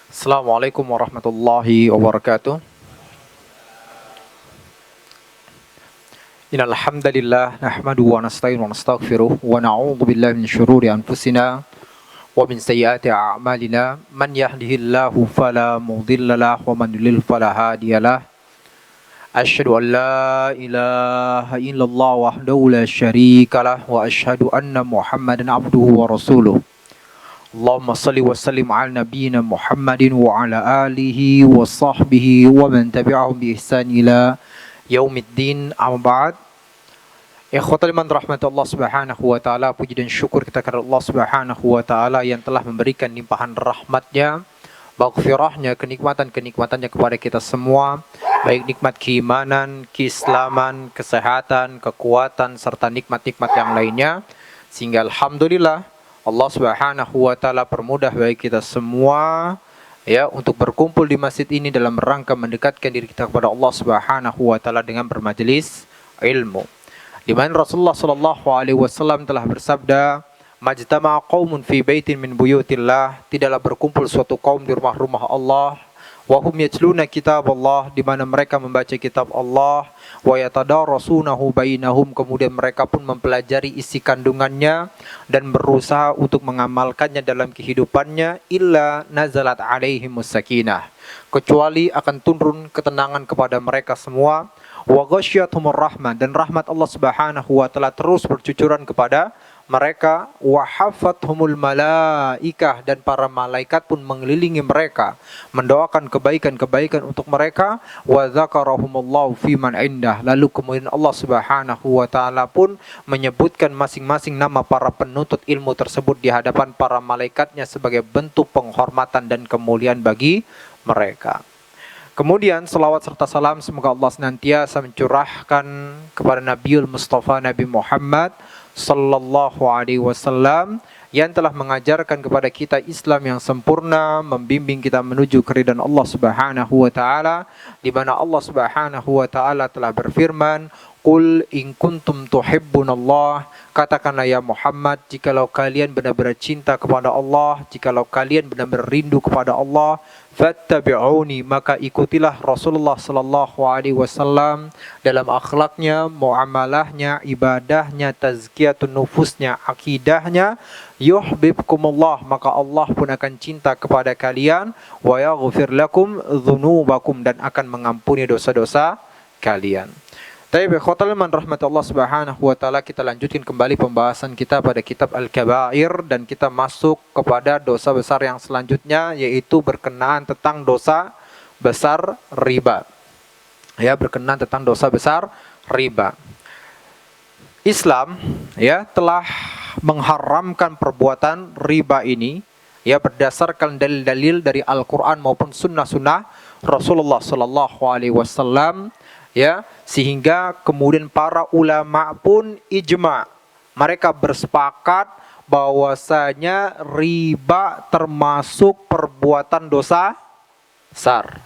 Assalamualaikum warahmatullahi wabarakatuh. Innal hamdalillah nahmaduhu wa nasta'inu wa nastaghfiruh wa na'udzu billahi min syururi anfusina wa min sayyiati a'malina. Man yahdihillahu fala mudhillalah wa man yudlil fala hadiyalah. Asyhadu an la ilaha illallah wahdahu la syarikalah wa asyhadu anna Muhammadan abduhu wa rasuluh. Allahumma salli wa sallim ala nabiyyina Muhammadin wa ala alihi wa sahbihi wa man tabi'ahum bi ihsan ila yaumiddin, amma ba'd. Ikhwatal iman rahmat Allah subhanahu wa ta'ala, puji dan syukur kita kepada Allah subhanahu wa ta'ala yang telah memberikan limpahan rahmatnya, maghfirahnya, kenikmatan-kenikmatannya kepada kita semua, baik nikmat keimanan, keislaman, kesehatan, kekuatan, serta nikmat-nikmat yang lainnya. Sehingga alhamdulillah Allah subhanahu wa ta'ala permudah bagi kita semua ya untuk berkumpul di masjid ini dalam rangka mendekatkan diri kita kepada Allah subhanahu wa ta'ala dengan bermajelis ilmu. Di mana Rasulullah sallallahu alaihi wasallam telah bersabda, "Majtama'a qaumun fi baitin min buyutillah", tidaklah berkumpul suatu kaum di rumah-rumah Allah, wa hum yatluna kitaballah, di mana mereka membaca kitab Allah, wa yatadarasunahu bainahum, kemudian mereka pun mempelajari isi kandungannya dan berusaha untuk mengamalkannya dalam kehidupannya, illa nazalat alaihimus sakinah, kecuali akan turun ketenangan kepada mereka semua, wa ghasyiyatuhumur rahmah, dan rahmat Allah subhanahu wa ta'ala terus bercucuran kepada mereka, wa haffathumul malaikah, dan para malaikat pun mengelilingi mereka, mendoakan kebaikan-kebaikan untuk mereka, wa dzakarahumullahu fi man indah, lalu kemudian Allah subhanahu wa ta'ala pun menyebutkan masing-masing nama para penuntut ilmu tersebut di hadapan para malaikatnya sebagai bentuk penghormatan dan kemuliaan bagi mereka. Kemudian salawat serta salam semoga Allah senantiasa mencurahkan kepada Nabiul Mustafa Nabi Muhammad sallallahu alaihi wasallam yang telah mengajarkan kepada kita Islam yang sempurna, membimbing kita menuju keridhaan Allah Subhanahu wa taala, di mana Allah Subhanahu wa taala telah berfirman, "Qul in kuntum tuhibbunallah", katakanlah ya Muhammad, jikalau kalian benar-benar cinta kepada Allah, jikalau kalian benar-benar rindu kepada Allah, fattabi'uni, maka ikutilah Rasulullah sallallahu alaihi wasallam dalam akhlaknya, muamalahnya, ibadahnya, tazkiyatun nufusnya, akidahnya. Yuhibbukumullah, maka Allah pun akan cinta kepada kalian, wa yaghfir lakum dzunubakum, dan akan mengampuni dosa-dosa kalian. Baik, ikhwatal iman rahmatullah subhanahu wa ta'ala, kita lanjutkan kembali pembahasan kita pada kitab Al-Kabair, dan kita masuk kepada dosa besar yang selanjutnya, yaitu berkenaan tentang dosa besar riba. Ya, berkenaan tentang dosa besar riba. Islam ya telah mengharamkan perbuatan riba ini ya berdasarkan dalil-dalil dari Al-Qur'an maupun sunnah-sunnah Rasulullah sallallahu alaihi wasallam. Ya, sehingga kemudian para ulama pun ijma, mereka bersepakat bahwasanya riba termasuk perbuatan dosa besar.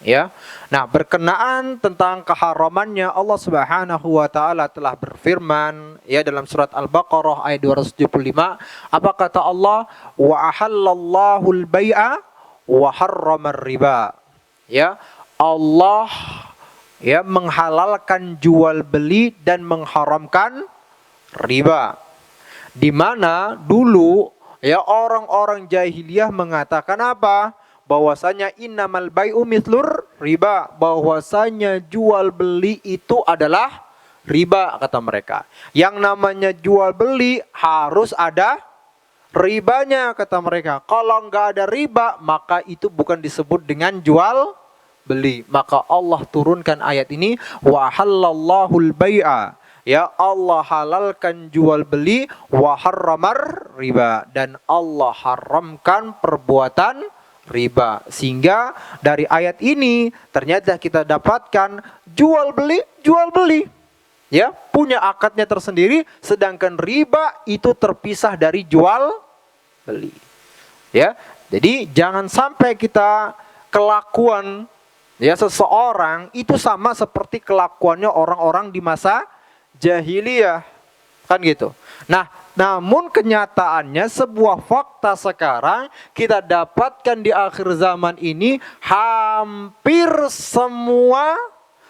Ya. Nah, berkenaan tentang keharamannya, Allah Subhanahu wa taala telah berfirman ya dalam surat Al-Baqarah ayat 275, apa kata Allah? Wa ahallallahu al-bai'a wa harramar riba. Ya, Allah ya menghalalkan jual beli dan mengharamkan riba. Di mana dulu ya orang-orang jahiliyah mengatakan apa? Bahwasanya innamal bai'u mithlur riba, bahwasanya jual beli itu adalah riba, kata mereka. Yang namanya jual beli harus ada ribanya, kata mereka. Kalau nggak ada riba, maka itu bukan disebut dengan jual beli. Maka Allah turunkan ayat ini, wa halallahu al-bai'a, ya Allah halalkan jual beli, wa harramar riba, dan Allah haramkan perbuatan riba. Sehingga dari ayat ini ternyata kita dapatkan jual beli ya punya akadnya tersendiri, sedangkan riba itu terpisah dari jual beli. Ya, jadi jangan sampai kita kelakuan ya seseorang itu sama seperti kelakuannya orang-orang di masa jahiliyah, kan gitu. Nah, Namun kenyataannya sebuah fakta sekarang kita dapatkan di akhir zaman ini hampir semua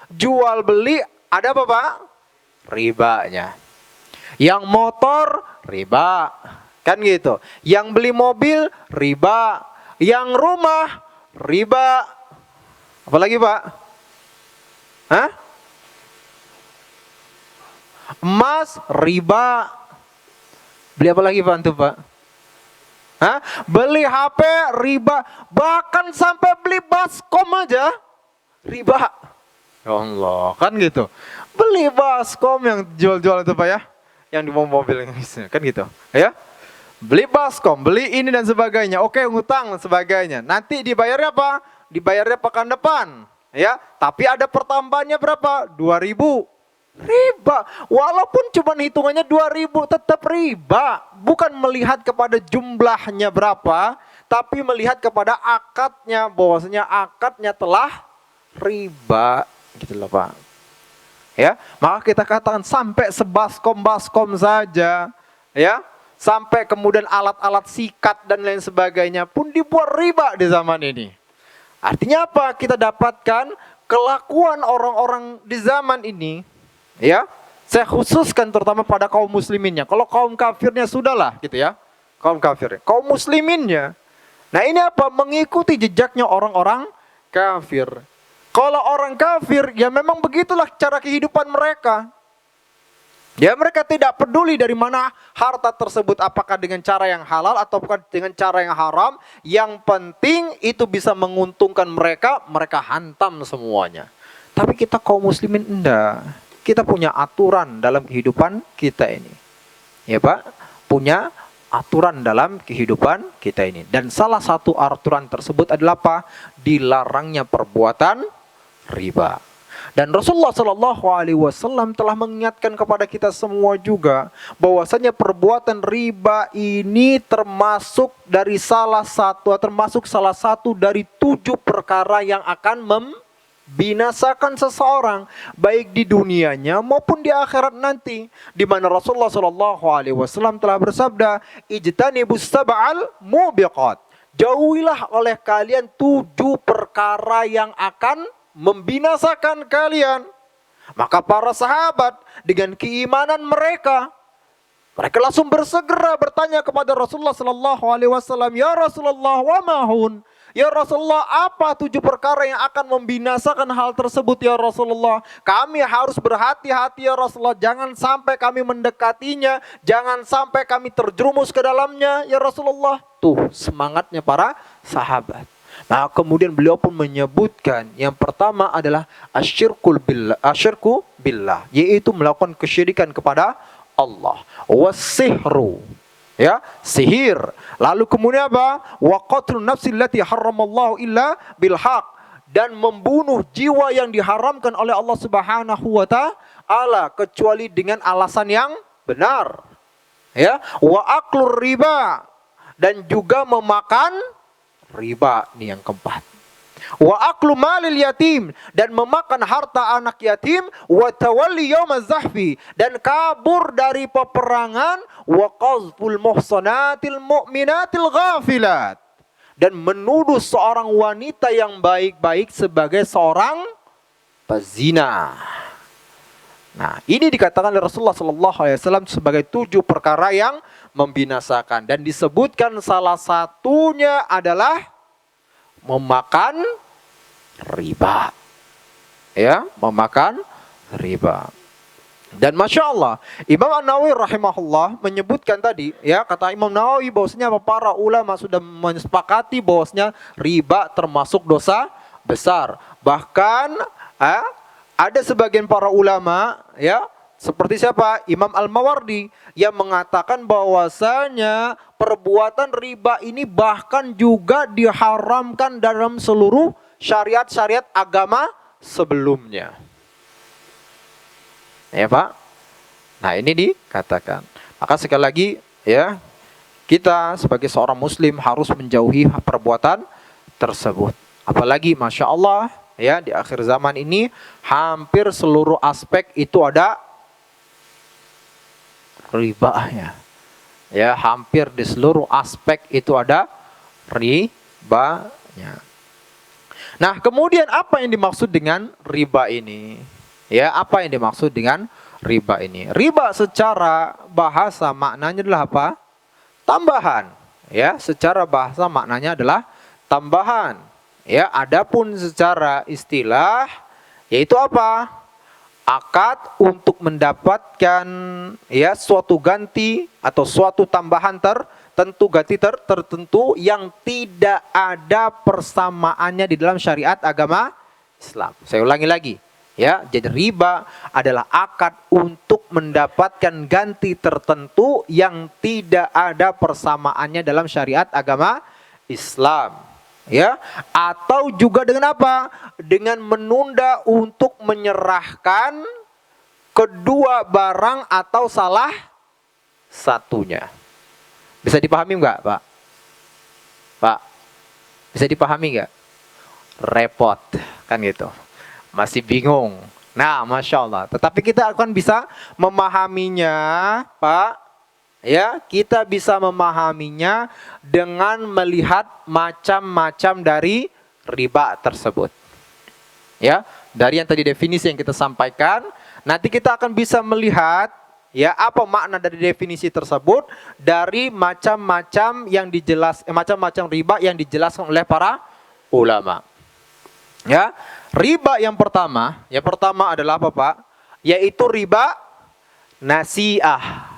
jual beli ada apa Pak? Ribanya. Yang motor riba, kan gitu. Yang beli mobil riba, yang rumah riba. Apalagi Pak? Hah? Emas riba. Beli apa lagi Pak antum Pak? Hah? Beli HP riba. Bahkan sampai beli baskom aja riba. Ya Allah, kan gitu. Beli baskom yang jual-jual itu Pak ya. Yang di mobil kan gitu. Ya. Beli baskom, beli ini dan sebagainya. Oke, ngutang dan sebagainya. Nanti dibayarnya apa? Dibayarnya pekan depan. Ya, tapi ada pertambahannya berapa? 2.000. Riba, walaupun cuma hitungannya 2.000 tetap riba. Bukan melihat kepada jumlahnya berapa, tapi melihat kepada akadnya, bahwasanya akadnya telah riba, gitu loh Pak. Ya, maka kita katakan sampai sebaskom-baskom saja, ya, sampai kemudian alat-alat sikat dan lain sebagainya pun dibuat riba di zaman ini. Artinya apa? Kita dapatkan kelakuan orang-orang di zaman ini. Ya, saya khususkan terutama pada kaum musliminnya. Kalau kaum kafirnya sudahlah gitu ya. Kaum kafirnya. Kaum musliminnya. Nah ini apa? Mengikuti jejaknya orang-orang kafir. Kalau orang kafir ya memang begitulah cara kehidupan mereka. Ya mereka tidak peduli dari mana harta tersebut. Apakah dengan cara yang halal atau bukan dengan cara yang haram. Yang penting itu bisa menguntungkan mereka. Mereka hantam semuanya. Tapi kita kaum muslimin enggak. Kita punya aturan dalam kehidupan kita ini. Ya Pak, punya aturan dalam kehidupan kita ini. Dan salah satu aturan tersebut adalah apa? Dilarangnya perbuatan riba. Dan Rasulullah SAW telah mengingatkan kepada kita semua juga bahwasanya perbuatan riba ini termasuk salah satu dari 7 perkara yang akan binasakan seseorang baik di dunianya maupun di akhirat nanti, di mana Rasulullah SAW telah bersabda, ijtanibus sab'al mubiqat, jauhilah oleh kalian 7 perkara yang akan membinasakan kalian. Maka para sahabat dengan keimanan mereka langsung bersegera bertanya kepada Rasulullah SAW, ya Rasulullah, wa mahun? Ya Rasulullah, apa 7 perkara yang akan membinasakan hal tersebut ya Rasulullah? Kami harus berhati-hati ya Rasulullah. Jangan sampai kami mendekatinya. Jangan sampai kami terjerumus ke dalamnya ya Rasulullah. Tuh semangatnya para sahabat. Nah kemudian beliau pun menyebutkan yang pertama adalah asyirku billah. Yaitu melakukan kesyirikan kepada Allah. Wasihru. Ya, sihir. Lalu kemudian apa? Wa qatlun nafsil lati haramallahu illa bil haq, dan membunuh jiwa yang diharamkan oleh Allah Subhanahu wa taala kecuali dengan alasan yang benar. Ya, wa aklur riba, dan juga memakan riba, ini yang keempat. Wa aklu malil yatim, dan memakan harta anak yatim. Wa tawalli yaumaz zahfi, dan kabur dari peperangan. Wa qazful muhsanatil mu'minatil ghafilat, dan menuduh seorang wanita yang baik-baik sebagai seorang pezina. Nah, ini dikatakan oleh Rasulullah SAW sebagai 7 perkara yang membinasakan, dan disebutkan salah satunya adalah memakan riba. Ya, memakan riba. Dan Masya Allah, Imam An-Nawawi rahimahullah menyebutkan tadi, ya, kata Imam Nawawi bahwasanya para ulama sudah menyepakati bahwasanya riba termasuk dosa besar. Bahkan ada sebagian para ulama, ya, seperti siapa? Imam Al-Mawardi yang mengatakan bahwasanya perbuatan riba ini bahkan juga diharamkan dalam seluruh syariat-syariat agama sebelumnya. Ya Pak. Nah ini dikatakan. Maka sekali lagi ya, kita sebagai seorang muslim harus menjauhi perbuatan tersebut. Apalagi Masya Allah ya, di akhir zaman ini hampir seluruh aspek itu ada ribanya. Ya, hampir di seluruh aspek itu ada ribanya. Nah, kemudian apa yang dimaksud dengan riba ini? Ya, apa yang dimaksud dengan riba ini? Riba secara bahasa maknanya adalah apa? Tambahan. Ya, secara bahasa maknanya adalah tambahan. Ya, adapun secara istilah yaitu apa? Akad untuk mendapatkan ya suatu ganti atau suatu tambahan tertentu, ganti tertentu yang tidak ada persamaannya di dalam syariat agama Islam. Saya ulangi lagi. Ya, jadi riba adalah akad untuk mendapatkan ganti tertentu yang tidak ada persamaannya dalam syariat agama Islam. Ya, atau juga dengan apa? Dengan menunda untuk menyerahkan kedua barang atau salah satunya. Bisa dipahami nggak, Pak? Pak, bisa dipahami nggak? Repot, kan gitu. Masih bingung. Nah, Masya Allah. Tetapi kita akan bisa memahaminya, Pak. Ya, kita bisa memahaminya dengan melihat macam-macam dari riba tersebut. Ya, dari yang tadi definisi yang kita sampaikan, nanti kita akan bisa melihat ya apa makna dari definisi tersebut dari macam-macam yang macam-macam riba yang dijelaskan oleh para ulama. Ya, riba yang pertama adalah apa, Pak? Yaitu riba nasi'ah.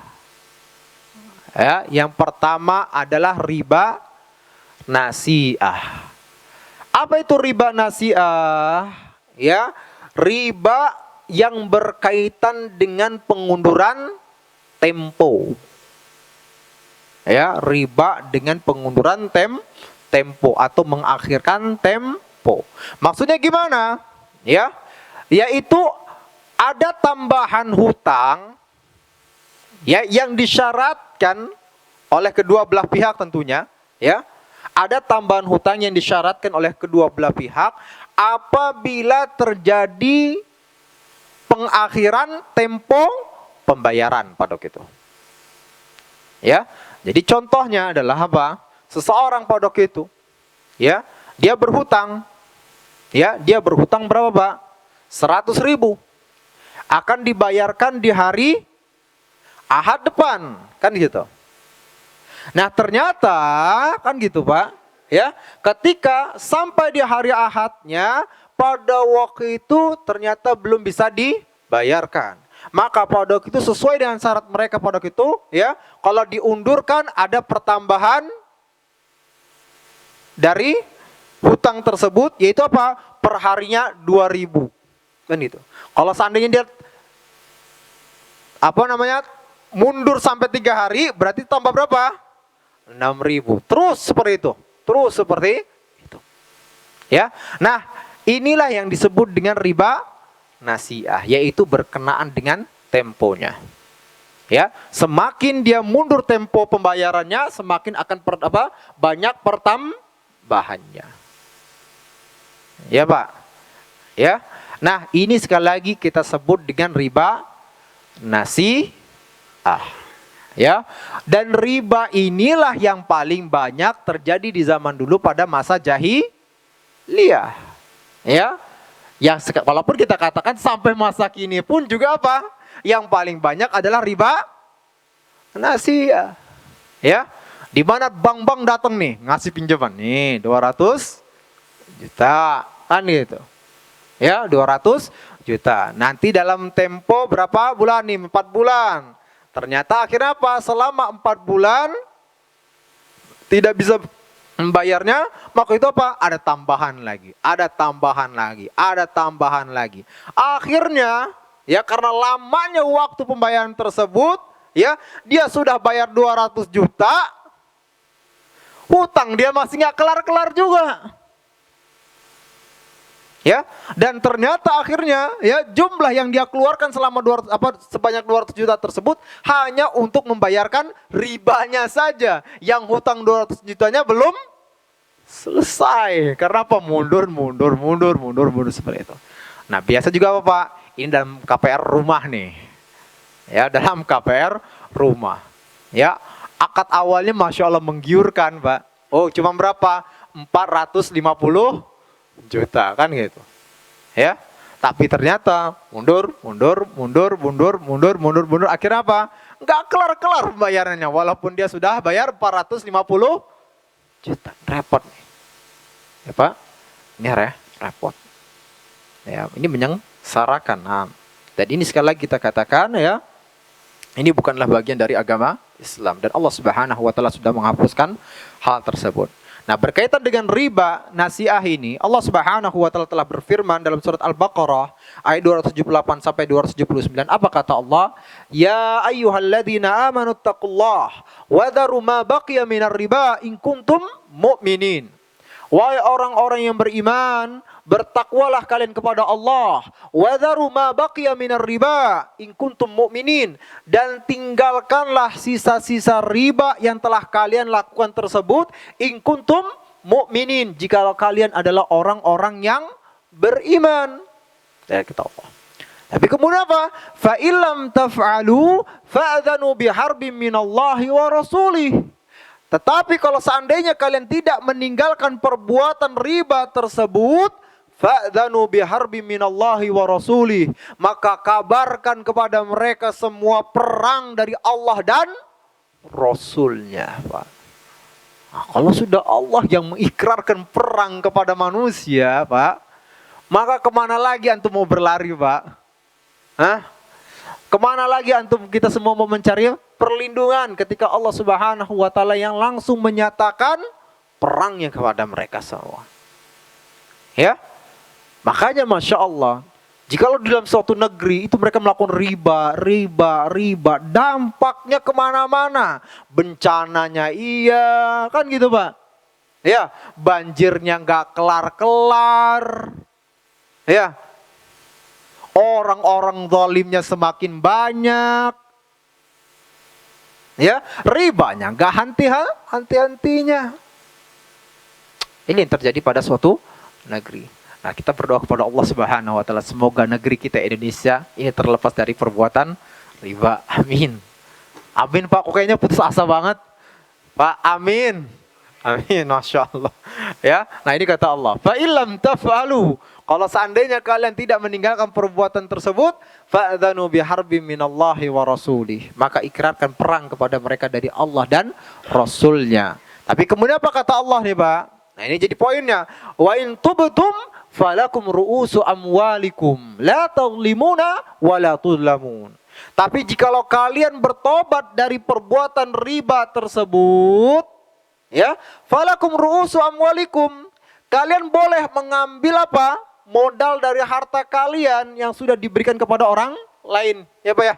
Ya, yang pertama adalah riba nasi'ah. Apa itu riba nasi'ah? Ya, riba yang berkaitan dengan pengunduran tempo. Ya, riba dengan pengunduran tempo atau mengakhirkan tempo. Maksudnya gimana? Ya, yaitu ada tambahan hutang ya yang disyaratkan oleh kedua belah pihak tentunya, ya. Ada tambahan hutang yang disyaratkan oleh kedua belah pihak apabila terjadi pengakhiran tempo pembayaran pada waktu itu. Ya. Jadi contohnya adalah apa? Seseorang pada waktu itu, ya, dia berhutang. Ya, dia berhutang berapa, Pak? 100.000. Akan dibayarkan di hari Ahad depan, kan gitu. Nah, ternyata kan gitu, Pak, ya, ketika sampai di hari Ahadnya pada waktu itu ternyata belum bisa dibayarkan. Maka pada waktu itu sesuai dengan syarat mereka pada waktu itu, ya, kalau diundurkan ada pertambahan dari hutang tersebut yaitu apa? Perharinya 2.000. Kan gitu. Kalau seandainya dia mundur sampai 3 hari, berarti tambah berapa? 6.000. Terus seperti itu. Terus seperti itu. Ya. Nah, inilah yang disebut dengan riba nasi'ah, yaitu berkenaan dengan temponya. Ya, semakin dia mundur tempo pembayarannya, semakin akan banyak pertambahannya. Ya, Pak. Ya. Nah, ini sekali lagi kita sebut dengan riba nasi'ah. Ya. Dan riba inilah yang paling banyak terjadi di zaman dulu pada masa jahiliyah. Ya. Yang walaupun kita katakan sampai masa kini pun juga apa? Yang paling banyak adalah riba nasi'ah. Ya. Di mana bank-bank datang nih ngasih pinjaman nih 200 juta kan gitu. Ya, 200 juta. Nanti dalam tempo berapa bulan nih? 4 bulan. Ternyata akhirnya apa? Selama 4 bulan tidak bisa membayarnya, maka itu apa? Ada tambahan lagi, ada tambahan lagi, ada tambahan lagi. Akhirnya, ya karena lamanya waktu pembayaran tersebut, ya dia sudah bayar 200 juta, hutang dia masih nggak kelar-kelar juga. Ya, dan ternyata akhirnya ya jumlah yang dia keluarkan selama sebanyak 200 juta tersebut hanya untuk membayarkan ribanya saja. Yang hutang 200 jutanya belum selesai. Karena apa? Mundur seperti itu. Nah, biasa juga apa, Pak? Ini dalam KPR rumah nih. Ya, dalam KPR rumah. Ya, Akad awalnya Masya Allah menggiurkan, Pak. Oh, cuma berapa? 450 juta, kan gitu. Ya. Tapi ternyata mundur. Akhirnya apa? Nggak kelar-kelar bayarannya. Walaupun dia sudah bayar 450 juta. Repot nih. Ya Pak, ini repot. Ya, ini menyengsarakan. Nah, dan ini sekali lagi kita katakan ya, ini bukanlah bagian dari agama Islam. Dan Allah Subhanahu wa Ta'ala sudah menghapuskan hal tersebut. Nah, berkaitan dengan riba nasiah ini, Allah Subhanahu wa Ta'ala telah berfirman dalam surat Al-Baqarah ayat 278 sampai 279. Apa kata Allah? Ya ayyuhalladzina amanu taqullah wa dharu ma baqiya minar riba in kuntum mu'minin. Wahai orang-orang yang beriman, bertakwalah kalian kepada Allah. Wa dharu ma baqiya minar riba in kuntum mu'minin, dan tinggalkanlah sisa-sisa riba yang telah kalian lakukan tersebut in kuntum mu'minin, jika kalian adalah orang-orang yang beriman. Ya, kata Allah. Tapi kemudian apa? Fa illam taf'alu fa'adhanu biharbin minallahi wa rasulih. Tetapi kalau seandainya kalian tidak meninggalkan perbuatan riba tersebut, fa'dhanu biharbin minallahi wa rasulih, maka kabarkan kepada mereka semua perang dari Allah dan Rasulnya, Pak. Nah, kalau sudah Allah yang mengikrarkan perang kepada manusia, Pak, maka kemana lagi antum mau berlari, Pak? Hah? Kemana lagi antum kita semua mau mencari perlindungan ketika Allah Subhanahu wa Ta'ala yang langsung menyatakan perangnya kepada mereka semua. Ya, makanya Masya Allah, jikalau di dalam suatu negeri itu mereka melakukan riba, dampaknya kemana-mana. Bencananya iya, kan gitu Pak. Ya, banjirnya nggak kelar-kelar. Ya, orang-orang zalimnya semakin banyak. Ya, ribanya nggak henti-hentinya. Ini yang terjadi pada suatu negeri. Nah, kita berdoa kepada Allah Subhanahu wa Ta'ala, semoga negeri kita Indonesia ini terlepas dari perbuatan riba. Amin. Amin, Pak. Kok kayaknya putus asa banget, Pak. Amin. Amin, Masya Allah. Ya, nah ini kata Allah. Fa illam taf'alu, kalau seandainya kalian tidak meninggalkan perbuatan tersebut, fa'dhanu biharbin minallahi wa rasulih, maka ikrarkan perang kepada mereka dari Allah dan Rasulnya. Tapi kemudian apa kata Allah nih, Pak? Nah, ini jadi poinnya. Wa in tubtum falakum ru'usu amwalikum la tadlimuna wa la tudlamun. Tapi jikalau kalian bertobat dari perbuatan riba tersebut, ya, falakum ru'usu amwalikum, kalian boleh mengambil apa? Modal dari harta kalian yang sudah diberikan kepada orang lain. Ya Pak ya?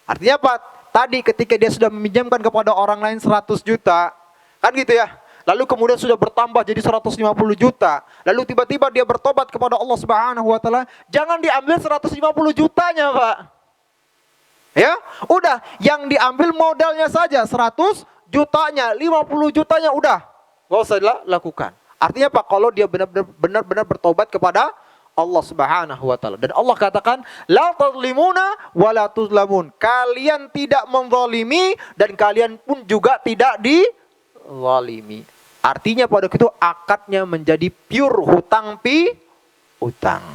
Artinya apa? Tadi ketika dia sudah meminjamkan kepada orang lain 100 juta. Kan gitu ya? Lalu kemudian sudah bertambah jadi 150 juta. Lalu tiba-tiba dia bertobat kepada Allah Subhanahu wa Ta'ala. Jangan diambil 150 jutanya Pak. Ya? Udah, yang diambil modalnya saja 100 jutanya, 50 jutanya udah. Gak usah lakukan. Artinya Pak, kalau dia benar-benar bertobat kepada Allah Subhanahu wa Ta'ala. Dan Allah katakan, la tadlimuna wa la tuzlamun. Kalian tidak menzalimi dan kalian pun juga tidak dizalimi. Artinya pada itu akadnya menjadi pure hutang piutang.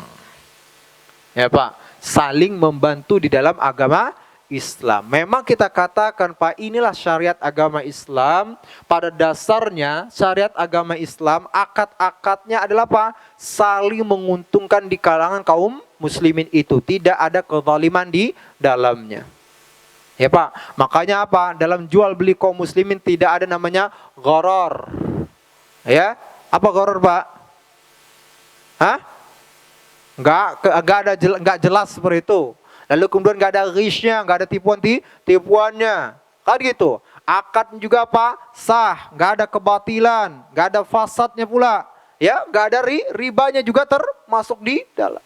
Ya Pak, saling membantu di dalam agama Islam. Memang kita katakan Pak, inilah syariat agama Islam. Pada dasarnya syariat agama Islam, akad-akadnya adalah apa? Saling menguntungkan di kalangan kaum muslimin itu. Tidak ada kezaliman di dalamnya. Ya Pak, makanya apa? Dalam jual beli kaum muslimin tidak ada namanya gharar. Ya, apa gharar Pak? Hah? Enggak jelas seperti itu. Lalu kemudian nggak ada ghishnya, nggak ada tipuannya, kan gitu. Akad juga apa? Sah, nggak ada kebatilan, nggak ada fasadnya pula, ya, nggak ada ribanya juga termasuk di dalam.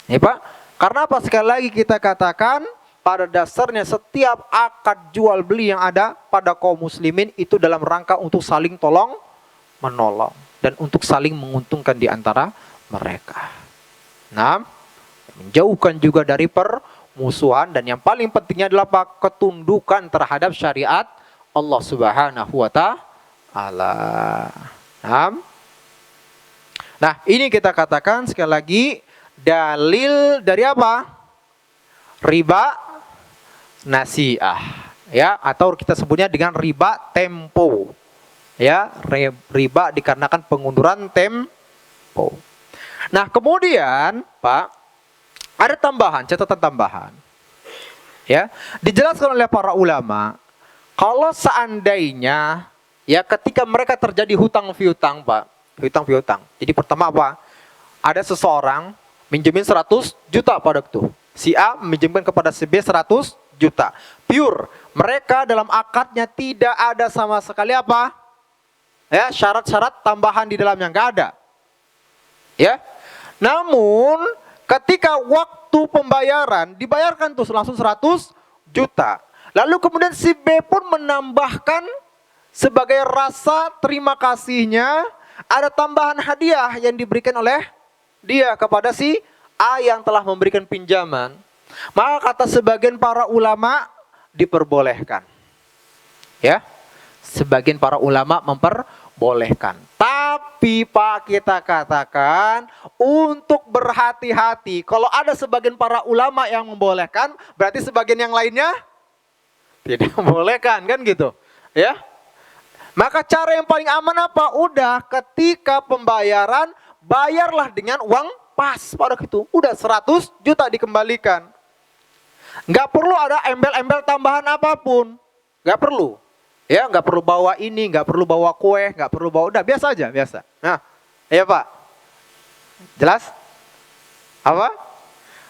Ya Pak, karena apa? Sekali lagi kita katakan, pada dasarnya setiap akad jual beli yang ada pada kaum muslimin itu dalam rangka untuk saling tolong menolong dan untuk saling menguntungkan di antara mereka. Nah, menjauhkan juga dari permusuhan, dan yang paling pentingnya adalah apa? Ketundukan terhadap syariat Allah Subhanahu wa Ta'ala. Nah, ini kita katakan sekali lagi dalil dari apa? Riba nasi'ah, ya, atau kita sebutnya dengan riba tempo. Ya, riba dikarenakan pengunduran tempo. Nah, kemudian, Pak, ada tambahan, catatan tambahan. Ya, dijelaskan oleh para ulama, kalau seandainya ya ketika mereka terjadi hutang piutang, Pak, hutang piutang. Jadi pertama apa? Ada seseorang minjemin 100 juta pada itu. Si A minjemkan kepada si B 100 juta. Pure. Mereka dalam akadnya tidak ada sama sekali apa? Ya, syarat-syarat tambahan di dalamnya nggak ada. Ya. Namun ketika waktu pembayaran dibayarkan tuh langsung 100 juta. Lalu kemudian si B pun menambahkan sebagai rasa terima kasihnya ada tambahan hadiah yang diberikan oleh dia kepada si A yang telah memberikan pinjaman. Maka kata sebagian para ulama diperbolehkan. Ya. Sebagian para ulama memperbolehkan. Tapi Pak, kita katakan untuk berhati-hati. Kalau ada sebagian para ulama yang membolehkan, berarti sebagian yang lainnya tidak membolehkan, kan gitu. Ya. Maka cara yang paling aman apa? Udah ketika pembayaran, bayarlah dengan uang pas pada itu. Udah 100 juta dikembalikan. Nggak perlu ada embel-embel tambahan apapun. Nggak perlu. Ya, nggak perlu bawa ini, nggak perlu bawa kue, nggak perlu bawa, udah biasa aja, biasa. Nah, iya Pak. Jelas? Apa?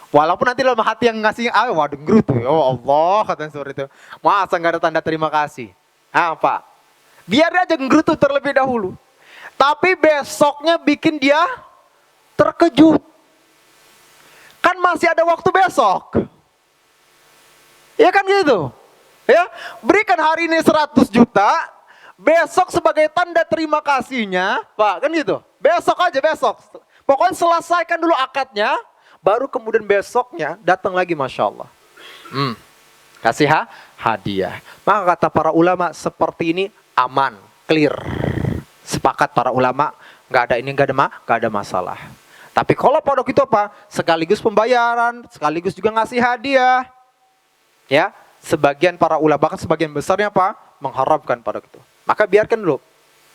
Walaupun nanti dalam hati yang ngasih, waduh gerutu, oh Allah, katanya seperti itu. Masa nggak ada tanda terima kasih? Pak, biar dia aja gerutu terlebih dahulu. Tapi besoknya bikin dia terkejut. Kan masih ada waktu besok. Ya kan gitu. Ya, berikan hari ini 100 juta, besok sebagai tanda terima kasihnya, Pak, kan gitu. Besok aja, besok. Pokoknya selesaikan dulu akadnya, baru kemudian besoknya datang lagi, Masya Allah. Kasih hadiah. Maka kata para ulama seperti ini aman, clear. Sepakat para ulama, nggak ada ini, nggak ada masalah. Tapi kalau pada itu apa? Sekaligus pembayaran, sekaligus juga ngasih hadiah. Ya. Sebagian para ulama, bahkan sebagian besarnya apa? Mengharapkan pada itu. Maka biarkan dulu,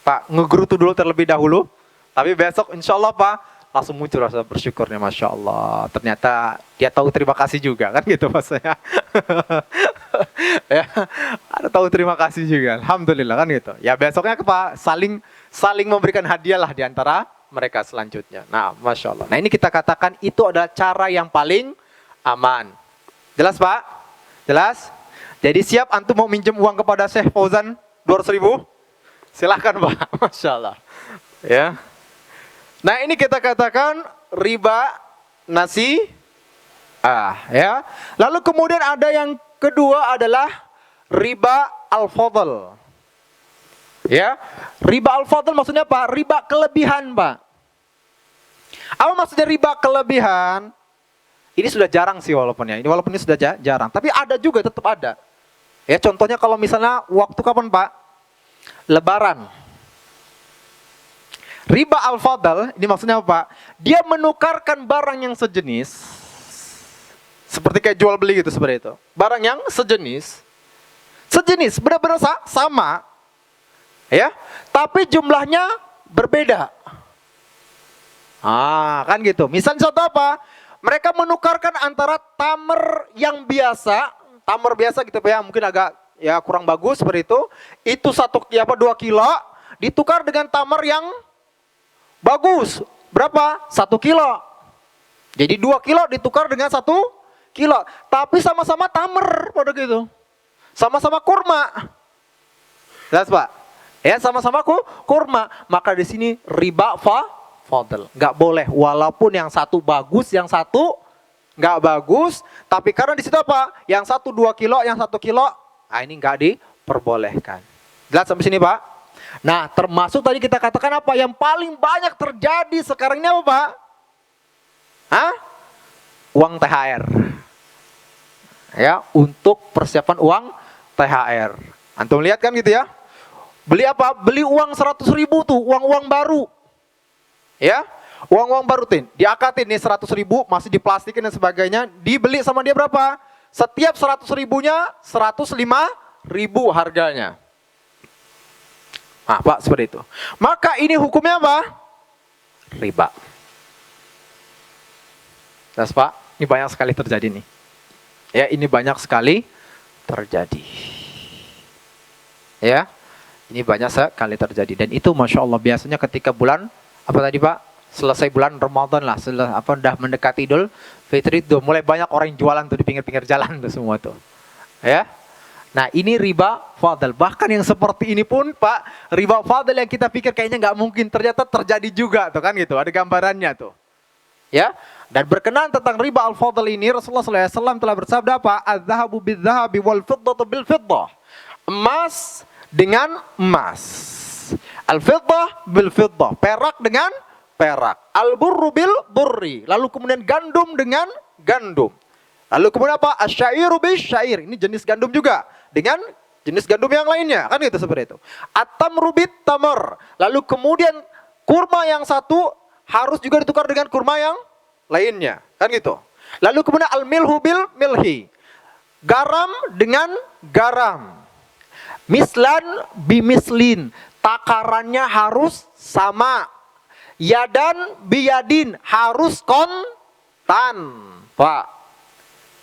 Pak, ngegerutu dulu terlebih dahulu. Tapi besok insya Allah Pak, langsung muncul rasa bersyukurnya, Masya Allah. Ternyata dia tahu terima kasih juga, kan gitu maksudnya. Ya, ada tahu terima kasih juga, Alhamdulillah, kan gitu. Ya besoknya Pak, saling memberikan hadiah lah diantara mereka selanjutnya. Nah, Masya Allah. Nah ini kita katakan itu adalah cara yang paling aman. Jelas Pak? Jelas? Jadi siap antum mau minjem uang kepada Syekh Fauzan 200.000? Silahkan Pak, Masya Allah. Ya. Nah ini kita katakan riba nasi'ah, ya. Lalu kemudian ada yang kedua adalah riba al-fadl. Ya, riba al-fadl maksudnya apa? Riba kelebihan, Pak. Apa maksudnya riba kelebihan? Ini sudah jarang sih walaupun ini sudah jarang, tapi ada juga, tetap ada. Ya, contohnya kalau misalnya waktu kapan Pak? Lebaran. Riba al-fadl, ini maksudnya apa Pak? Dia menukarkan barang yang sejenis, seperti kayak jual beli gitu, seperti itu. Barang yang sejenis, benar-benar sama, ya, tapi jumlahnya berbeda. Kan gitu. Misalnya contoh apa? Mereka menukarkan antara tamer yang biasa, tamer biasa gitu ya, mungkin agak ya kurang bagus seperti itu 2 kilo ditukar dengan tamer yang bagus. Berapa? 1 kilo. Jadi 2 kilo ditukar dengan 1 kilo. Tapi sama-sama tamer pada gitu. Sama-sama kurma. Jelas Pak? Ya, sama-sama kurma. Maka di sini riba fadl. Nggak boleh, walaupun yang satu bagus, yang satu nggak bagus, tapi karena di situ apa? Yang satu 2 kilo, yang 1 kilo, ini nggak diperbolehkan. Jelas sampai sini Pak? Nah, termasuk tadi kita katakan apa? Yang paling banyak terjadi sekarang ini apa Pak? Uang THR. Ya, untuk persiapan uang THR. Antum lihat kan gitu ya? Beli apa? Beli uang 100.000 tuh, uang-uang baru. Ya, uang-uang baru tin. Diakatin nih 100.000, masih diplastikin dan sebagainya. Dibeli sama dia berapa? Setiap 100.000-nya 105.000 harganya. Nah, Pak, seperti itu. Maka ini hukumnya apa? Riba. Terus Pak, ini banyak sekali terjadi nih. Ya, ini banyak sekali terjadi. Ya, ini banyak sekali terjadi. Dan itu Masya Allah biasanya ketika bulan, apa tadi Pak? Selesai bulan Ramadan lah, udah mendekati Idul Fitri tuh mulai banyak orang yang jualan tuh di pinggir-pinggir jalan tuh semua tuh. Ya. Nah, ini riba fadl. Bahkan yang seperti ini pun Pak, riba fadl yang kita pikir kayaknya nggak mungkin, ternyata terjadi juga tuh kan gitu. Ada gambarannya tuh. Ya. Dan berkenaan tentang riba al-fadl ini Rasulullah SAW telah bersabda apa? Az-zahabu bil-zahabi wal-fiddatu bil-fiddah. Emas dengan emas. Al-fiddah bil-fiddah. Perak dengan perak. Al-burru bil-burri. Lalu kemudian gandum dengan gandum. Lalu kemudian apa? Asy-syairu bis-syair. Ini jenis gandum juga. Dengan jenis gandum yang lainnya. Kan gitu seperti itu. At-tamru bit-tamr. Lalu kemudian kurma yang satu harus juga ditukar dengan kurma yang lainnya. Kan gitu. Lalu kemudian al-milhu bil-milhi. Garam dengan garam. Mislan bimislin, takarannya harus sama. Yadan biyadin, harus kontan. Pak.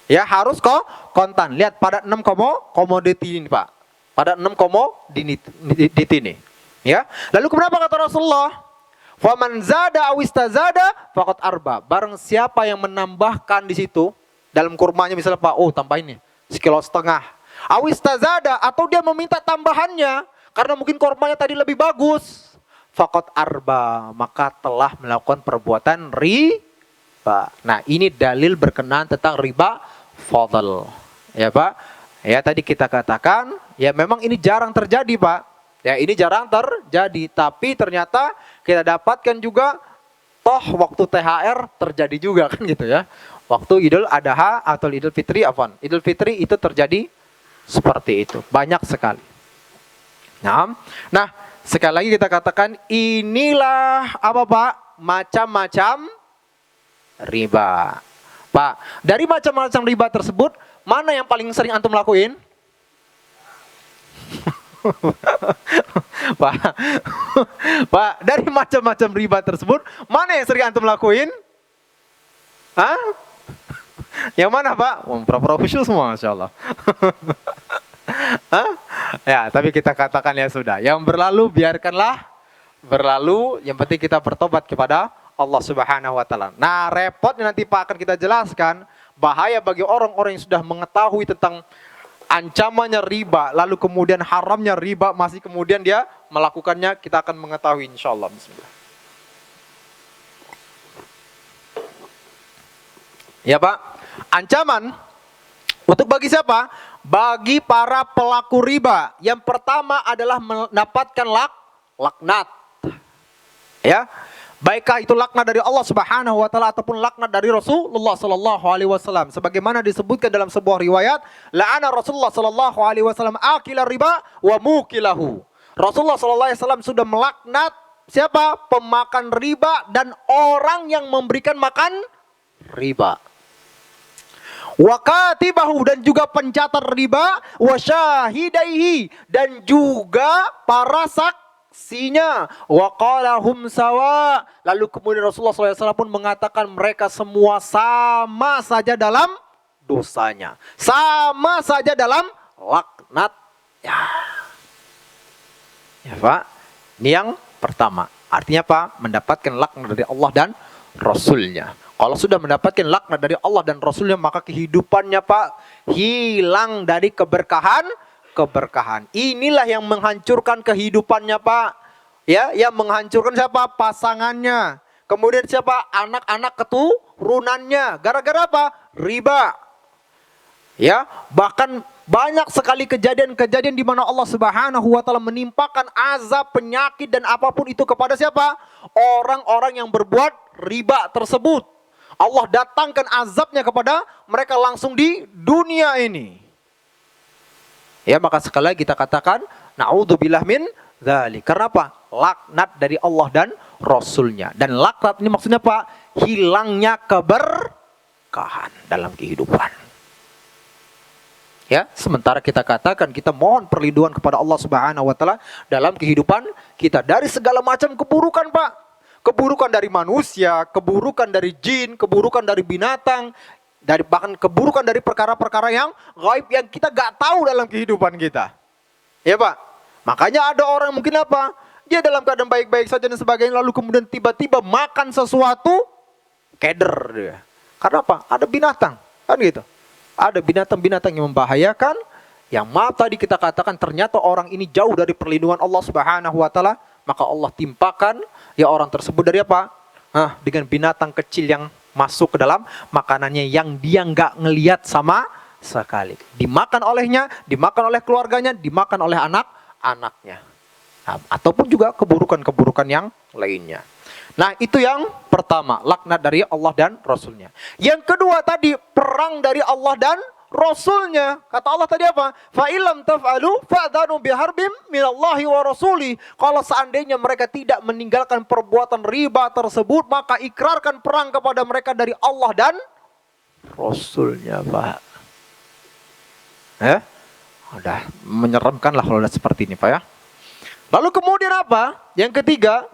Ya, harus kontan. Lihat pada 6 komoditi ini, Pak. Pada 6 komoditi ini. Ya. Lalu kenapa kata Rasulullah? Faman zada awistazada faqad arba. Barang siapa yang menambahkan di situ dalam kurmanya misalnya Pak, oh tambahin nih 1,5 kilo. Awistazada, atau dia meminta tambahannya karena mungkin korbannya tadi lebih bagus, faqad arba, maka telah melakukan perbuatan riba. Nah, ini dalil berkenaan tentang riba fadl. Ya Pak, ya tadi kita katakan, ya memang ini jarang terjadi Pak. Ya ini jarang terjadi, tapi ternyata kita dapatkan juga toh waktu THR terjadi juga kan gitu ya. Waktu Idul Adha atau Idul Fitri afwan. Idul Fitri itu terjadi seperti itu, banyak sekali. Nah, sekali lagi kita katakan inilah apa Pak? Macam-macam riba. Pak, dari macam-macam riba tersebut, mana yang paling sering antum lakuin? Pak, dari macam-macam riba tersebut, mana yang sering antum lakuin? Hah? Yang mana Pak? Pura-pura khusyuk semua, Masya Allah. Hah? Ya, tapi kita katakan ya sudah. Yang berlalu biarkanlah berlalu. Yang penting kita bertobat kepada Allah Subhanahu Wa Taala. Nah, repotnya nanti Pak akan kita jelaskan bahaya bagi orang-orang yang sudah mengetahui tentang ancamannya riba, lalu kemudian haramnya riba, masih kemudian dia melakukannya. Kita akan mengetahui insya Allah. Bismillah. Ya Pak. Ancaman untuk bagi siapa? Bagi para pelaku riba. Yang pertama adalah mendapatkan laknat. Ya. Baiklah itu laknat dari Allah Subhanahu wa taala ataupun laknat dari Rasulullah sallallahu alaihi wasallam. Sebagaimana disebutkan dalam sebuah riwayat, la'ana Rasulullah sallallahu alaihi wasallam akila riba wa mukilahu. Rasulullah sallallahu alaihi wasallam sudah melaknat siapa? Pemakan riba dan orang yang memberikan makan riba. Wa katibahu, dan juga pencatat riba, wa syahidaihi, dan juga para saksinya. Wa qalahum sawa, lalu kemudian Rasulullah SAW pun mengatakan mereka semua sama saja dalam dosanya, sama saja dalam laknatnya. Ya Pak, ini yang pertama. Artinya apa? Mendapatkan laknat dari Allah dan Rasulnya. Kalau sudah mendapatkan laknat dari Allah dan Rasulnya, maka kehidupannya Pak hilang dari keberkahan. Inilah yang menghancurkan kehidupannya Pak. Ya, yang menghancurkan siapa? Pasangannya. Kemudian siapa? Anak-anak keturunannya. Gara-gara apa? Riba. Ya, bahkan banyak sekali kejadian-kejadian di mana Allah Subhanahu wa taala menimpakan azab, penyakit dan apapun itu kepada siapa? Orang-orang yang berbuat riba tersebut. Allah datangkan azabnya kepada mereka langsung di dunia ini. Ya, maka sekali lagi kita katakan na'udzubillah min dzalik. Karena apa? Laknat dari Allah dan Rasulnya. Dan laknat ini maksudnya apa? Hilangnya keberkahan dalam kehidupan. Ya, sementara kita katakan kita mohon perlindungan kepada Allah Subhanahu wa taala dalam kehidupan kita dari segala macam keburukan, Pak. Keburukan dari manusia, keburukan dari jin, keburukan dari binatang, dari bahkan keburukan dari perkara-perkara yang gaib yang kita gak tahu dalam kehidupan kita. Ya, Pak. Makanya ada orang mungkin apa? Dia dalam keadaan baik-baik saja dan sebagainya, lalu kemudian tiba-tiba makan sesuatu, keder dia. Karena apa? Ada binatang, kan gitu. Ada binatang-binatang yang membahayakan, yang maaf tadi kita katakan ternyata orang ini jauh dari perlindungan Allah Subhanahu wa taala, maka Allah timpakan ya orang tersebut dari apa? Dengan binatang kecil yang masuk ke dalam makanannya yang dia nggak ngelihat sama sekali. Dimakan olehnya, dimakan oleh keluarganya, dimakan oleh anak-anaknya. Nah, ataupun juga keburukan-keburukan yang lainnya. Nah, itu yang pertama, laknat dari Allah dan Rasulnya. Yang kedua tadi, perang dari Allah dan Rasulnya. Kata Allah tadi apa? Fa'ilam taf'alu fa'dhanu biharbim minallahi wa rasuli. Kalau seandainya mereka tidak meninggalkan perbuatan riba tersebut, maka ikrarkan perang kepada mereka dari Allah dan Rasulnya, Pak. Ya? Udah menyeramkan lah kalau udah seperti ini, Pak, ya. Lalu kemudian apa? Yang ketiga,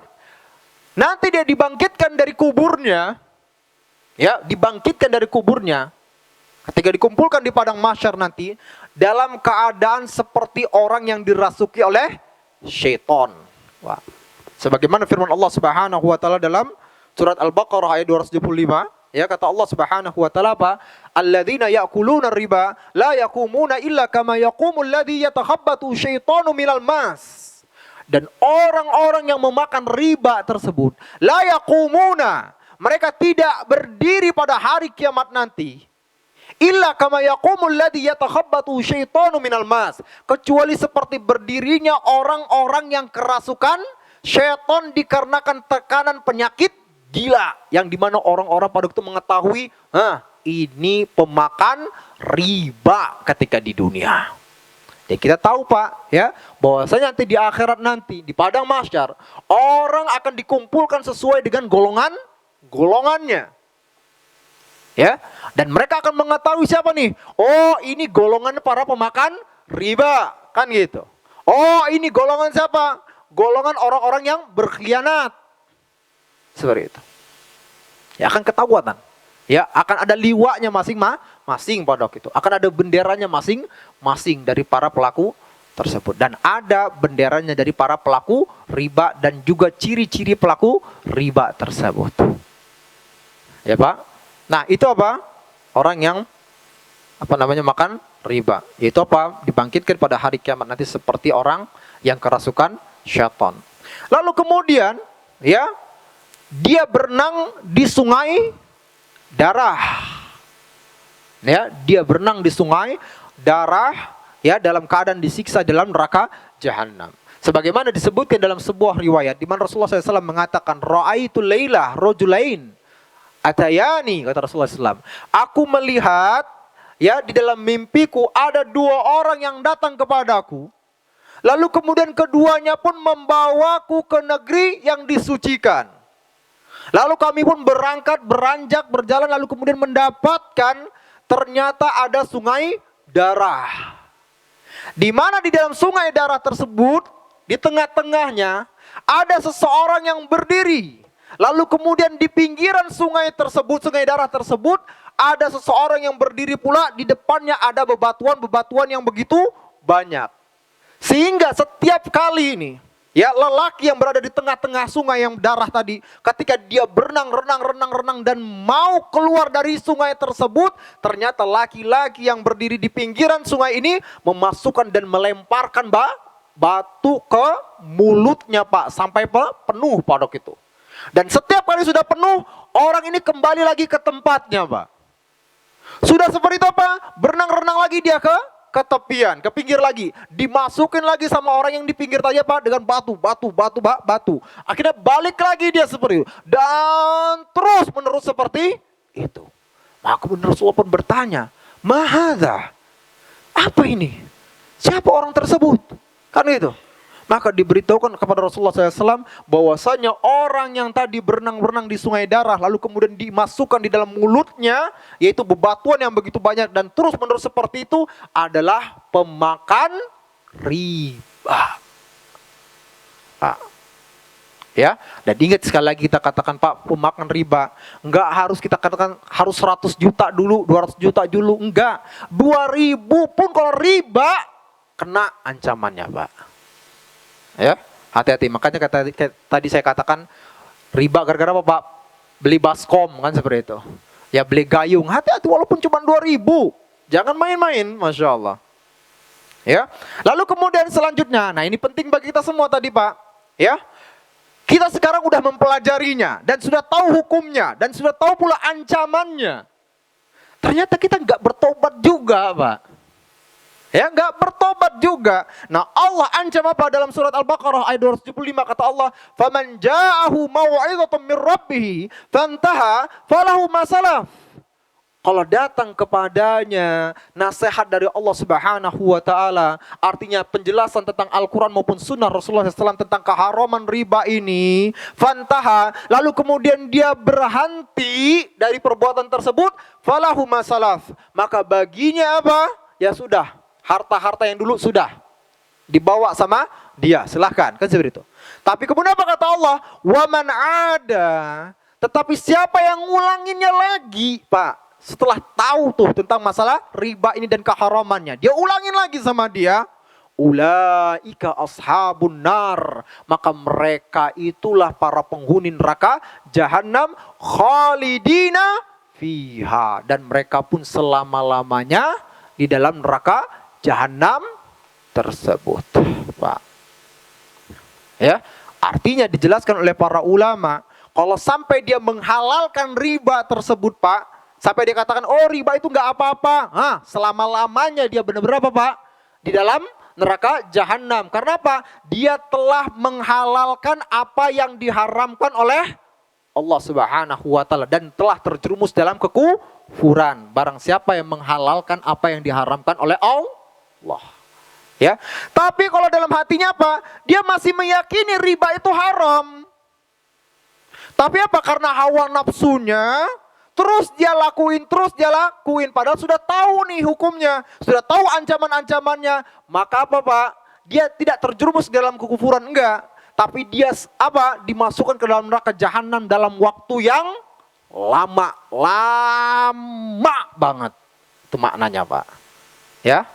nanti dia dibangkitkan dari kuburnya. Ya, dibangkitkan dari kuburnya. Ketika dikumpulkan di padang mahsyar nanti, dalam keadaan seperti orang yang dirasuki oleh syaitan. Wah. Sebagaimana firman Allah Subhanahu wa taala dalam surat Al-Baqarah ayat 275, ya, kata Allah Subhanahu wa taala apa? Alladzina ya'kuluna riba la yaqumuna illa kama yaqumul ladzi yatakhabbatu syaitanu minal mas. Dan orang-orang yang memakan riba tersebut, la yaqumuna, mereka tidak berdiri pada hari kiamat nanti. Illa kama yaqumul ladzi yatakhabbatu syaitanu minal mas, kecuali seperti berdirinya orang-orang yang kerasukan syaitan dikarenakan tekanan penyakit gila, yang dimana orang-orang pada itu mengetahui, ini pemakan riba ketika di dunia. Ya, kita tahu, Pak, ya, bahwasanya nanti di akhirat nanti di padang mahsyar orang akan dikumpulkan sesuai dengan golongannya. Ya, dan mereka akan mengetahui siapa nih? Oh, ini golongan para pemakan riba, kan gitu. Oh, ini golongan siapa? Golongan orang-orang yang berkhianat. Seperti itu. Ya, akan ketahuan. Ya, akan ada liwanya masing-masing pada waktu itu. Akan ada benderanya masing-masing dari para pelaku tersebut. Dan ada benderanya dari para pelaku riba dan juga ciri-ciri pelaku riba tersebut. Ya, Pak. Nah, itu apa? Orang yang makan riba. Yaitu apa? Dibangkitkan pada hari kiamat nanti seperti orang yang kerasukan syaitan. Lalu kemudian, ya, dia berenang di sungai darah. Ya, dia berenang di sungai darah, ya, dalam keadaan disiksa dalam neraka jahanam. Sebagaimana disebutkan dalam sebuah riwayat di mana Rasulullah SAW mengatakan, ra'aitu lailah rajulain atayani, kata Rasulullah SAW. Aku melihat, ya, di dalam mimpiku ada dua orang yang datang kepadaku. Lalu kemudian keduanya pun membawaku ke negeri yang disucikan. Lalu kami pun berangkat, beranjak, berjalan, lalu kemudian mendapatkan ternyata ada sungai darah. Di mana di dalam sungai darah tersebut, di tengah-tengahnya ada seseorang yang berdiri. Lalu kemudian di pinggiran sungai tersebut, sungai darah tersebut, ada seseorang yang berdiri pula, di depannya ada bebatuan-bebatuan yang begitu banyak. Sehingga setiap kali ini, ya, lelaki yang berada di tengah-tengah sungai yang darah tadi, ketika dia berenang, renang dan mau keluar dari sungai tersebut, ternyata laki-laki yang berdiri di pinggiran sungai ini memasukkan dan melemparkan batu ke mulutnya, Pak, sampai penuh pada itu. Dan setiap kali sudah penuh, orang ini kembali lagi ke tempatnya, Pak. Sudah seperti itu apa? Berenang-renang lagi dia ke tepian, ke pinggir lagi. Dimasukin lagi sama orang yang di pinggir tadi, Pak, dengan batu. Akhirnya balik lagi dia seperti itu. Dan terus menerus seperti itu. Maka kemudian Rasulullah pun bertanya, "Mahadha?" Apa ini? Siapa orang tersebut? Kan itu. Maka diberitahukan kepada Rasulullah SAW bahwasanya orang yang tadi berenang-berenang di sungai darah lalu kemudian dimasukkan di dalam mulutnya, yaitu bebatuan yang begitu banyak dan terus-menerus seperti itu, adalah pemakan riba. Pak. Ya, dan ingat sekali lagi kita katakan Pak, pemakan riba enggak harus kita katakan harus 100 juta dulu, 200 juta dulu, enggak. 2.000 pun kalau riba kena ancamannya, Pak. Ya, hati-hati. Makanya tadi saya katakan riba gara-gara apa, Pak? Beli baskom kan seperti itu. Ya beli gayung, hati-hati walaupun cuma 2.000. Jangan main-main, Masya Allah. Ya, lalu kemudian selanjutnya, nah ini penting bagi kita semua tadi, Pak. Ya, kita sekarang udah mempelajarinya dan sudah tahu hukumnya dan sudah tahu pula ancamannya. Ternyata kita nggak bertobat juga, Pak. Ya, nggak bertobat juga. Nah, Allah ancam apa dalam surat Al-Baqarah ayat 275, kata Allah, "Faman ja'ahu mau'izatun min rabbih fantaha falahu ma salaf." Kalau datang kepadanya nasihat dari Allah Subhanahu wa taala, artinya penjelasan tentang Al-Quran maupun sunnah Rasulullah SAW tentang keharaman riba ini, fantaha, lalu kemudian dia berhenti dari perbuatan tersebut, falahu masalaf, maka baginya apa? Ya sudah, harta-harta yang dulu sudah dibawa sama dia, silahkan, kan seperti itu. Tapi kemudian apa kata Allah? Waman ada, tetapi siapa yang ngulanginnya lagi, Pak? Setelah tahu tuh tentang masalah riba ini dan keharamannya, dia ulangin lagi sama dia, ulaika ashabun nar, maka mereka itulah para penghuni neraka jahanam khalidina fiha, dan mereka pun selama-lamanya di dalam neraka jahanam tersebut, Pak. Ya, artinya dijelaskan oleh para ulama, kalau sampai dia menghalalkan riba tersebut, Pak, sampai dia katakan, oh riba itu nggak apa-apa, selama-lamanya dia benar-benar apa, Pak? Di dalam neraka jahanam. Karena apa? Dia telah menghalalkan apa yang diharamkan oleh Allah Subhanahu wa taala dan telah terjerumus dalam kekufuran. Barang siapa yang menghalalkan apa yang diharamkan oleh Allah. Ya. Tapi kalau dalam hatinya apa? Dia masih meyakini riba itu haram. Tapi apa? Karena hawa nafsunya, terus dia lakuin. Padahal sudah tahu nih hukumnya, sudah tahu ancaman-ancamannya. Maka apa, Pak? Dia tidak terjerumus dalam kekufuran, enggak. Tapi dia apa? Dimasukkan ke dalam neraka jahanam dalam waktu yang lama banget. Itu maknanya, Pak. Ya.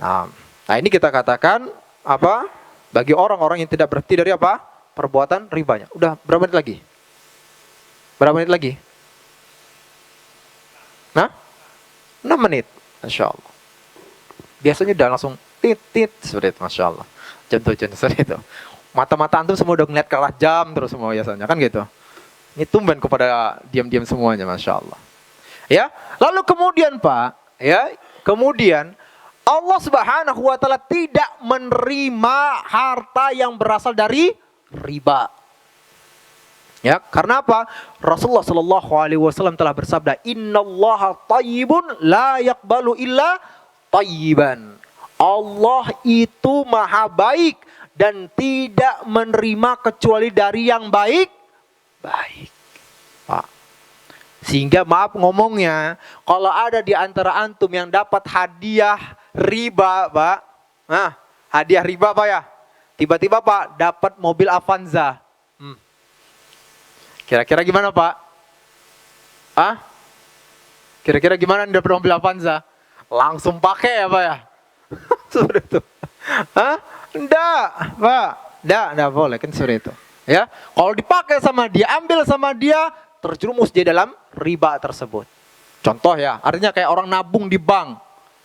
Nah ini kita katakan apa? Bagi orang-orang yang tidak berhenti dari apa? Perbuatan ribanya. Udah berapa menit lagi? Berapa menit lagi? Nah, 6 menit, Masya Allah. Biasanya udah langsung tit seperti itu, Masya Allah. Jam 7 seperti itu. Mata-mata antum semua udah ngeliat ke arah jam terus semua biasanya, kan gitu. Ini tumben kepada diam-diam semuanya, Masya Allah. Ya, lalu kemudian Pak, ya, kemudian Allah Subhanahu wa taala tidak menerima harta yang berasal dari riba. Ya, karena apa? Rasulullah Shallallahu Alaihi Wasallam telah bersabda, Innallaha tayyibun la yaqbalu illa tayyiban. Allah itu maha baik dan tidak menerima kecuali dari yang baik. Pak. Sehingga maaf ngomongnya, kalau ada di antara antum yang dapat hadiah riba, Pak. Nah, hadiah riba, Pak, ya. Tiba-tiba, Pak, dapat mobil Avanza. Kira-kira gimana, Pak? Kira-kira gimana dapat mobil Avanza? Langsung pakai ya, Pak, ya? Seperti itu. Enggak, Pak. Enggak boleh, kan seperti itu. Ya, kalau dipakai sama dia, ambil sama dia, terjerumus dia dalam riba tersebut. Contoh ya, artinya kayak orang nabung di bank.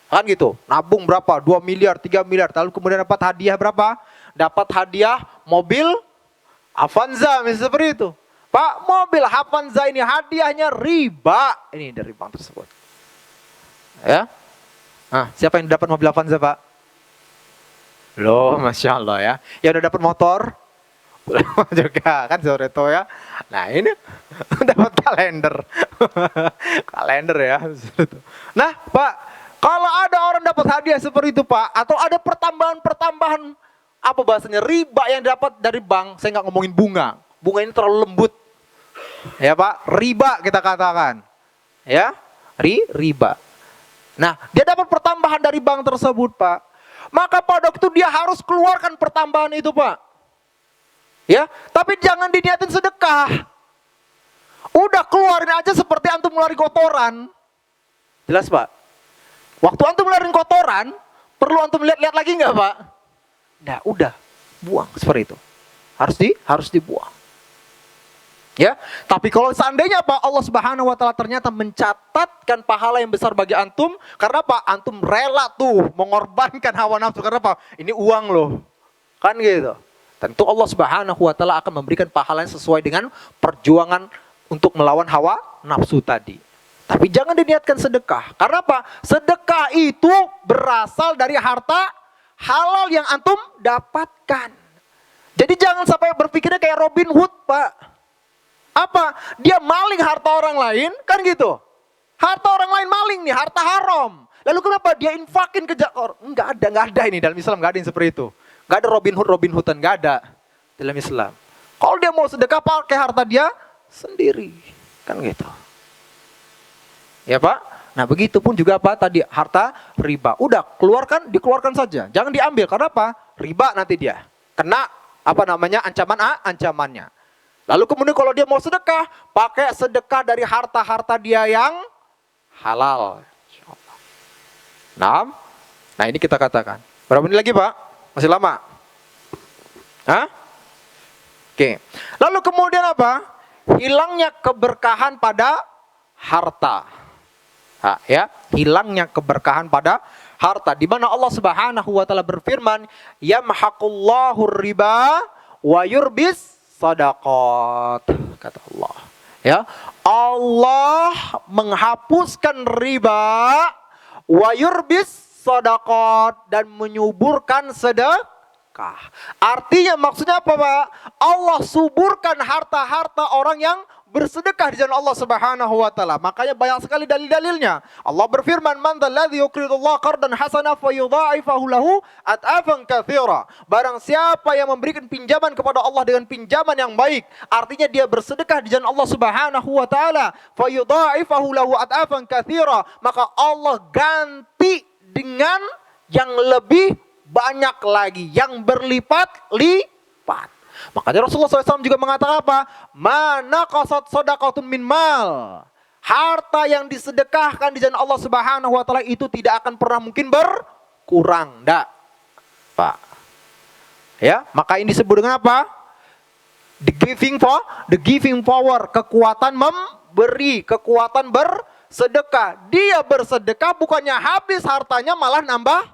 Kan gitu, nabung berapa? 2 miliar, 3 miliar, lalu kemudian dapat hadiah berapa? Dapat hadiah mobil Avanza, misalnya seperti itu. Pak, mobil Avanza ini hadiahnya riba. Ini dari bank tersebut. Ya. Siapa yang dapat mobil Avanza, Pak? Loh, Masya Allah ya. Yang udah dapat motor? juga kan sore itu ya. Nah ini dapat kalender. Kalender ya. Nah Pak, kalau ada orang dapat hadiah seperti itu Pak, atau ada pertambahan apa bahasanya, riba yang dapat dari bank, saya nggak ngomongin bunga. Bunga ini terlalu lembut. Ya Pak, riba kita katakan. Ya, riba. Nah, dia dapat pertambahan dari bank tersebut Pak. Maka pada waktu dia harus keluarkan pertambahan itu Pak. Ya, tapi jangan diniatin sedekah. Udah keluarin aja seperti antum ngeluarin kotoran. Jelas Pak? Waktu antum ngeluarin kotoran, perlu antum lihat-lihat lagi nggak Pak? Nah, udah buang seperti itu. Harus dibuang. Ya, tapi kalau seandainya Pak, Allah Subhanahu wa taala ternyata mencatatkan pahala yang besar bagi antum, karena Pak, antum rela tuh mengorbankan hawa nafsu, karena Pak, ini uang loh. Kan gitu. Tentu Allah Subhanahu wa taala akan memberikan pahala yang sesuai dengan perjuangan untuk melawan hawa nafsu tadi. Tapi jangan diniatkan sedekah. Karena apa? Sedekah itu berasal dari harta halal yang antum dapatkan. Jadi jangan sampai berpikirnya kayak Robin Hood, Pak. Apa? Dia maling harta orang lain, kan gitu. Harta orang lain maling nih, harta haram. Lalu kenapa dia infakin ke jakor? Enggak ada ini dalam Islam, enggak ada yang seperti itu. Enggak ada Robin Hoodan, enggak ada dalam Islam. Kalau dia mau sedekah pakai harta dia sendiri, kan gitu. Ya Pak? Nah begitu pun juga apa tadi, harta riba. Udah dikeluarkan saja. Jangan diambil, karena apa? Riba nanti dia kena ancamannya. Lalu kemudian kalau dia mau sedekah, pakai sedekah dari harta-harta dia yang halal. Nah ini kita katakan. Berapa menit lagi Pak? Masih lama? Hah? Oke. Lalu kemudian apa? Hilangnya keberkahan pada harta. Hilangnya keberkahan pada harta. Di mana Allah Subhanahu wa taala berfirman, "Yamhaqullahu riba wa yurbis sadaqat," kata Allah. Ya, Allah menghapuskan riba, wa yurbis sadaqat, dan menyuburkan sedekah. Artinya maksudnya apa Pak? Allah suburkan harta-harta orang yang bersedekah di jalan Allah Subhanahu wa taala. Makanya banyak sekali dalil-dalilnya. Allah berfirman, "Man dzalladzi yuqridullaha qardan hasanah fayudha'ifahu lahu at'afan katsira." Barang siapa yang memberikan pinjaman kepada Allah dengan pinjaman yang baik, artinya dia bersedekah di jalan Allah Subhanahu wa taala, fayudha'ifahu lahu at'afan katsira, maka Allah ganti dengan yang lebih banyak lagi, yang berlipat-lipat. Makanya Rasulullah SAW juga mengatakan apa? Mana qasat sadaqatun min mal. Harta yang disedekahkan di jalan Allah Subhanahu wa taala itu tidak akan pernah mungkin berkurang, enggak, Pak. Ya, maka ini disebut dengan apa? The giving power, kekuatan memberi, kekuatan bersedekah. Dia bersedekah bukannya habis hartanya, malah nambah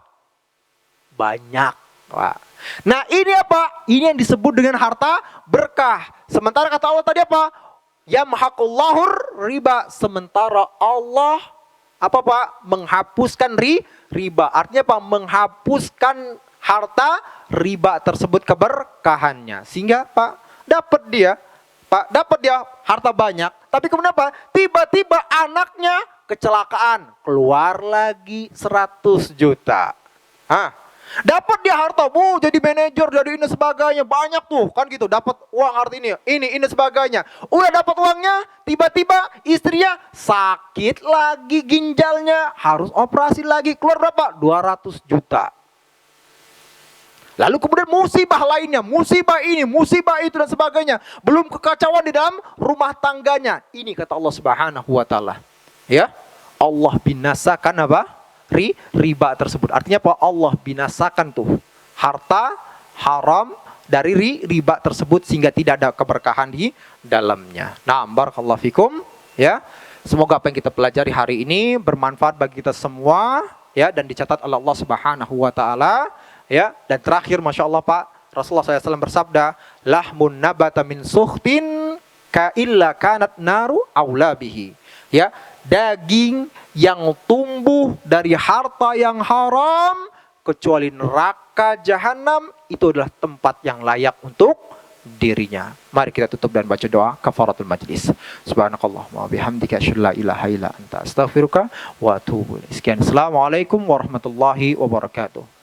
banyak, Pak. Nah ini apa? Ini yang disebut dengan harta berkah. Sementara kata Allah tadi apa? Yamhaqullahu riba. Sementara Allah apa Pak? Menghapuskan riba. Artinya apa? Menghapuskan harta riba tersebut keberkahannya. Sehingga Pak dapat dia harta banyak. Tapi kemudian apa? Tiba-tiba anaknya kecelakaan, keluar lagi 100 juta. Dapat dia harta, jadi manajer, jadi ini sebagainya, banyak tuh, kan gitu, dapat uang harta ini sebagainya. Udah dapat uangnya, tiba-tiba istrinya sakit lagi ginjalnya, harus operasi lagi, keluar berapa? 200 juta. Lalu kemudian musibah lainnya, musibah ini, musibah itu dan sebagainya. Belum kekacauan di dalam rumah tangganya. Ini kata Allah Subhanahu wa taala. Ya, Allah binasakan apa? Riba tersebut. Artinya apa? Allah binasakan tuh harta haram dari riba tersebut sehingga tidak ada keberkahan di dalamnya. Nah, barakallahu fikum, ya. Semoga apa yang kita pelajari hari ini bermanfaat bagi kita semua, ya, dan dicatat oleh Allah Subhanahu wa taala, ya. Dan terakhir, Masya Allah Pak, Rasulullah SAW bersabda, "Lahmun nabata min suhtin ka illa kanat naru aula bihi." Ya, daging yang tumbuh dari harta yang haram kecuali neraka jahanam itu adalah tempat yang layak untuk dirinya. Mari kita tutup dan baca doa kafaratul majlis. Subhanakallahumma wa bihamdika asyhadu an la ilaha illa anta astaghfiruka wa atubu ilaik. Sekian. Assalamualaikum warahmatullahi wabarakatuh.